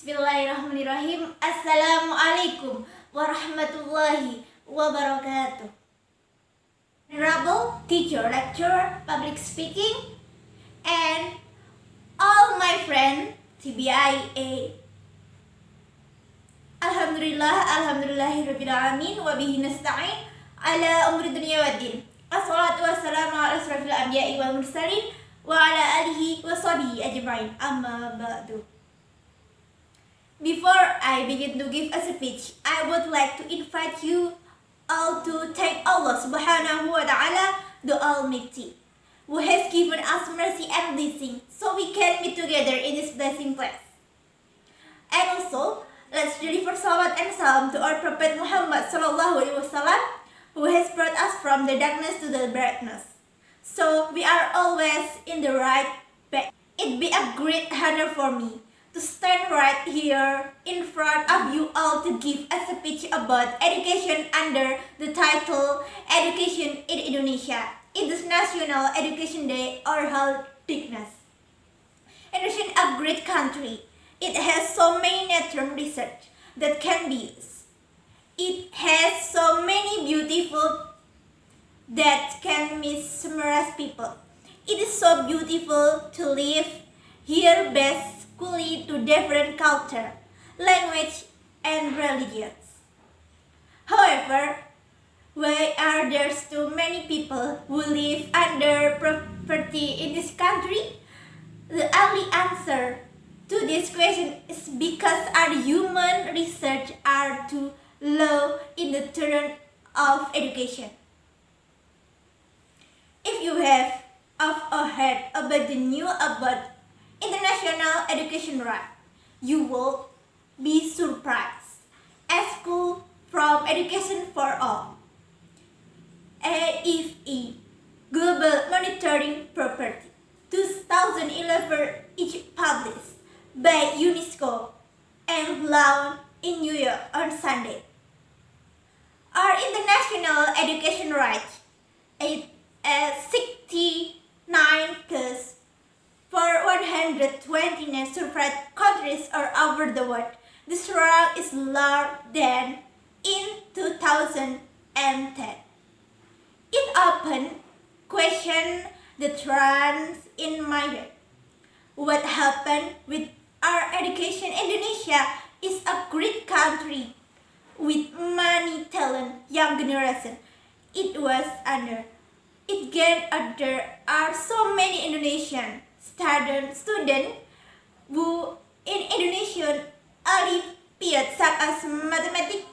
Bismillahirrahmanirrahim. Assalamualaikum warahmatullahi wabarakatuh. Honorable teacher, lecturer, public speaking, and all my friends TBIA. Alhamdulillahirabbil alamin wa bihi nasta'in ala umuri dunya waddin. Wassalatu wassalamu ala asrofil anbiya'i wal mursalin wa ala alihi wa sahbihi ajma'in. Amma ba'du. Before I begin to give a speech, I would like to invite you all to thank Allah Subhanahu wa Ta'ala, the Almighty, who has given us mercy and blessing so we can meet together in this blessing place. And also, let's deliver salawat and salam to our Prophet Muhammad Sallallahu Alaihi Wasallam, who has brought us from the darkness to the brightness. So we are always in the right path. It'd be a great honor for me to stand right here in front of you all to give a speech about education under the title Education in Indonesia. It is National Education Day or Health Thickness. Indonesia is a great country. It has so many natural research that can be used. It has so many beautiful that can mesmerize people. It is so beautiful to live here based equally to different culture, language, and religions. However, why are there too many people who live under poverty in this country? The only answer to this question is because our human research are too low in the term of education. If you have heard about the news about international education right, you will be surprised. A school from education for all, AFE, Global Monitoring Property, 2011, each published by UNESCO and launched in New York on Sunday. Our international education rights at 69 plus for 129 survived countries all over the world. This rank is lower than in 2010. It often questions the trends in my head. What happened with our education? Indonesia is a great country with many talent, young generation. It was under. It gained there are so many Indonesian students who in Indonesian early periods such as mathematics,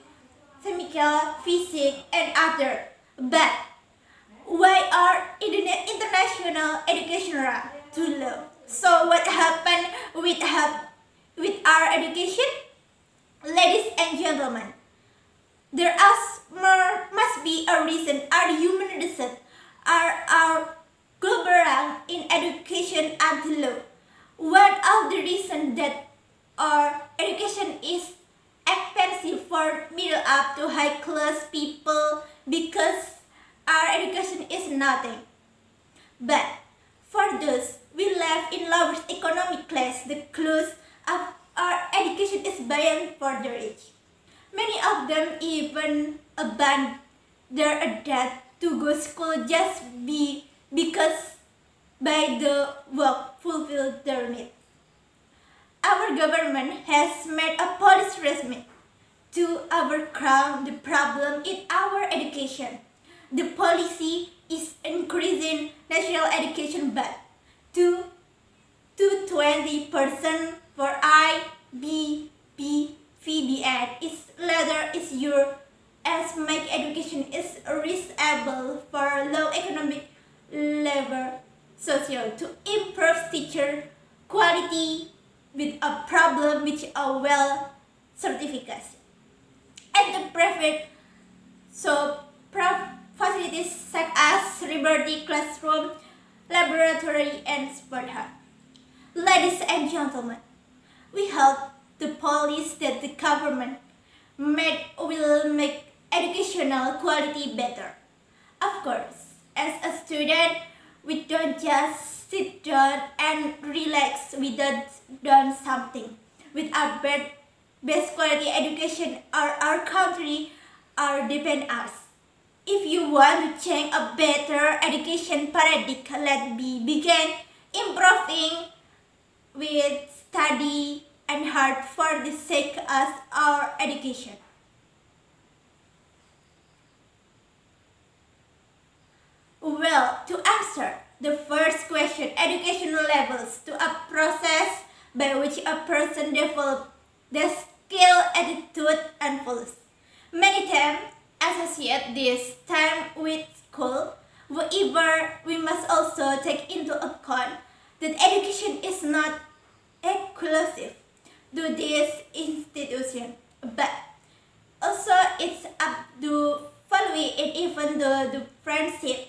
chemical, physics, and other. But why are international education rate too low? So what happened with our education? Ladies and gentlemen, there must be a reason our human research our global rank in education are too low. One of the reasons that our education is expensive for middle up to high class people because our education is nothing. But for those we live in lower economic class, the cost of our education is beyond for their age. Many of them even abandon their debt to go school just because by the work fulfill their needs. Our government has made a policy response to overcome the problem in our education. The policy is increasing national education budget to 20% for IB, VBN. Its latter is your as make education is reachable for low economic level social to improve teacher quality with a problem with a well certification. And the private facilities such as Liberty Classroom, Laboratory, and Sport Hub. Ladies and gentlemen, we hope the policy that the government will make educational quality better. Of course, as a student, we don't just sit down and relax without doing something. with a best quality education our country are depend us. If you want to change a better education paradigm, let me begin improving with study and hard for the sake of our education. Well, to answer the first question, educational levels to a process by which a person develops the skill, attitude, and values. Many times associate this time with school. However, we must also take into account that education is not exclusive to this institution, but also it's up to following it even though the friendship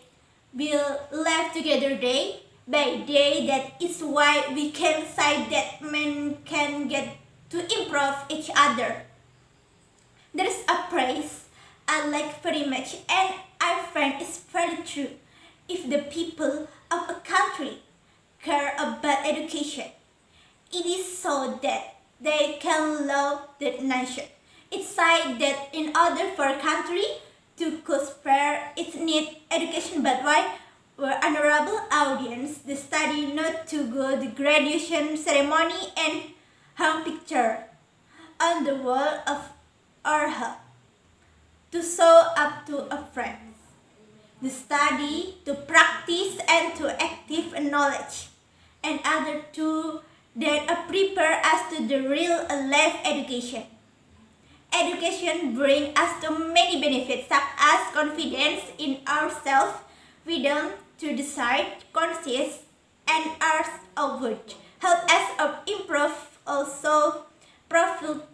will live together day by day. That is why we can say that men can get to improve each other. There is a praise I like very much and I find it's very true. If the people of a country care about education, it is so that they can love the nation. It's said that in order for a country to prosper, it needs education. But why? Our honorable audience, the study not to go the graduation ceremony and hang picture on the wall of our home to show up to a friend. The study to practice and to active knowledge and other two that prepare us to the real life education. Education brings us to many benefits such as confidence in ourselves, freedom to decide, conscious, and our outward. Help us improve also profit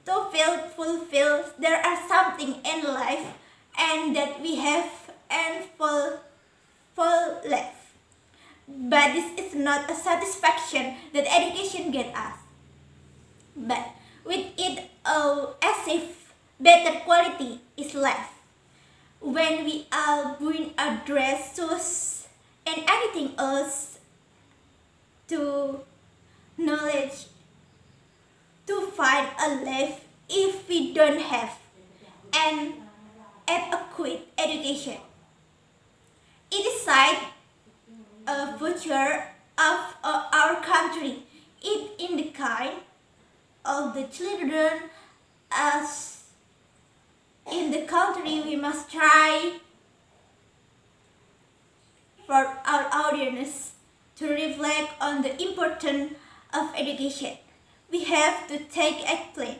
to feel fulfilled. There are something in life and that we have and full life. But this is not a satisfaction that education get us. But with it as if better quality is left. When we are doing a dress, shoes, and anything else to knowledge to find a life, if we don't have an adequate education, it is said a future of our country. It in the kind of the children as in the country. We must try for our audience to reflect on the importance of education. We have to take account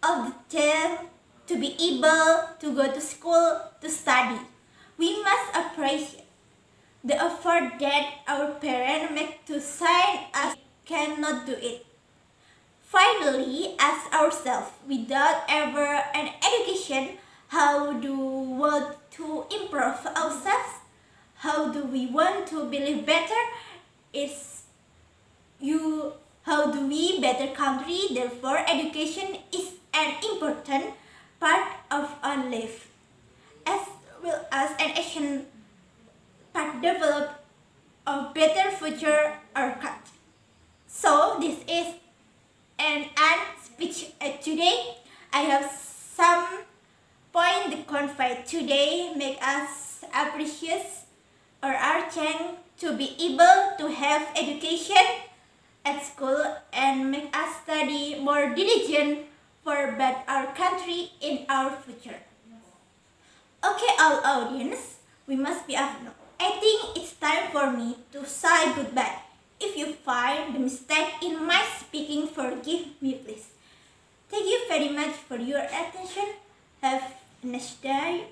of the time to be able to go to school to study. We must appreciate the effort that our parents make to send us cannot do it. Finally, ask ourselves, without ever an education, how do we want to improve ourselves? How do we want to believe better? It's you. How do we better country? Therefore, education is an important part of our life, as well as an action part develop a better future our country. So this is an speech today. I have some point the confide today make us appreciate our chance to be able to have education at school and make us study more diligent for but our country in our future. Okay, all audience, we must be up now. I think it's time for me to say goodbye. If you find the mistake in my speaking, forgive me please. Thank you very much for your attention. Have a nice day.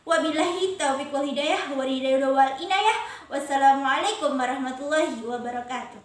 Wabillahi taufiq wal hidayah wal inayah. Wassalamualaikum warahmatullahi wabarakatuh.